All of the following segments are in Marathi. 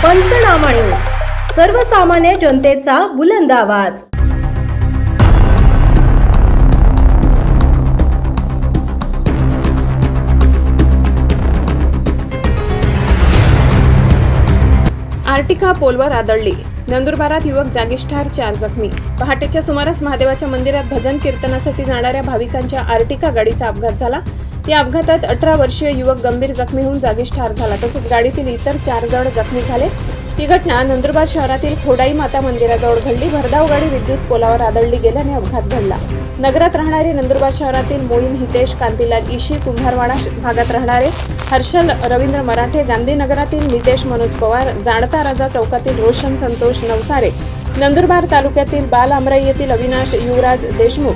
पंचनामा न्यूज, सर्वसामान्य जनतेचा बुलंद आवाज। आर्टिका पोलवर आदळली, नंदुरबारात युवक जागीच ठार, 4 जखमी। पहाटेच्या सुमारास महादेवाच्या मंदिरात भजन कीर्तनासाठी जाणाऱ्या भाविकांच्या आर्टिका गाडीचा अपघात झाला। या अपघातात 18 वर्षीय युवक गंभीर जखमी होऊन जागीच ठार झाला, तसेच गाडीतील इतर 4 जण जखमी झाले। ही घटना नंदुरबार शहरातील खोडाई माता मंदिराजवळ घडली। भरधाव गाडी विद्युत पोलावर आदळली गेल्याने अपघात घडला। नगरात राहणारे नंदुरबार शहरातील मोईन हितेश कांतीलाल इशी, कुंभारवाडा भागात राहणारे हर्षल रवींद्र मराठे, गांधीनगरातील नितेश मनोज पवार, जाणता राजा चौकातील रोशन संतोष नवसारे, नंदुरबार तालुक्यातील बाल आमराई येथील अविनाश युवराज देशमुख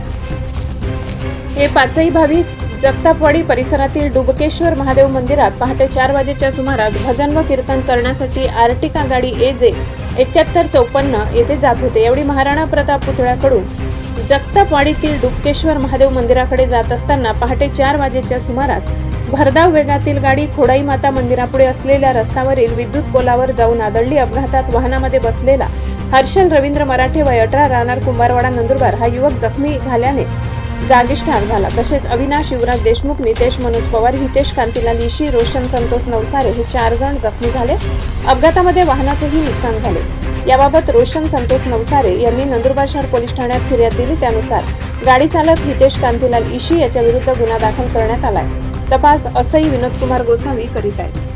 हे पाचही भाविक जगतापवाडी परिसरातील डुबकेश्वर महादेव मंदिरात पहाटे 4 वाजेच्या सुमारास भजन व कीर्तन करण्यासाठी आर्टिका गाडी AJ 7154 येथे जात होते। एवढी महाराणा प्रताप पुतळ्याकडून जगतापवाडीतील डुबकेश्वर महादेव मंदिराकडे जात असताना पहाटे 4 वाजेच्या सुमारास भरधाव वेगातील गाडी खोडाई माता मंदिरापुढे असलेल्या रस्त्यावरील विद्युत पोलावर जाऊन आदळली। अपघातात वाहनामध्ये बसलेला हर्षल रवींद्र मराठे वय 18 राहणार कुंभारवाडा नंदुरबार हा युवक जखमी झाल्याने जागीच ठार झाला। तसेच अविनाश युवराज देशमुख, नितेश मनोज पवार, हितेश कांतीलाल इशी, रोशन संतोष नवसारे हे 4 जण जखमी झाले। अपघातामध्ये वाहनाचेही नुकसान झाले। याबाबत रोशन संतोष नवसारे यांनी नंदुरबार शहर पोलीस ठाण्यात फिर्याद दिली। त्यानुसार गाडी चालक हितेश कांतीलाल इशी याच्या विरुद्ध गुन्हा दाखल करण्यात आलाय। तपास असई विनोद कुमार गोसावी करीत आहेत।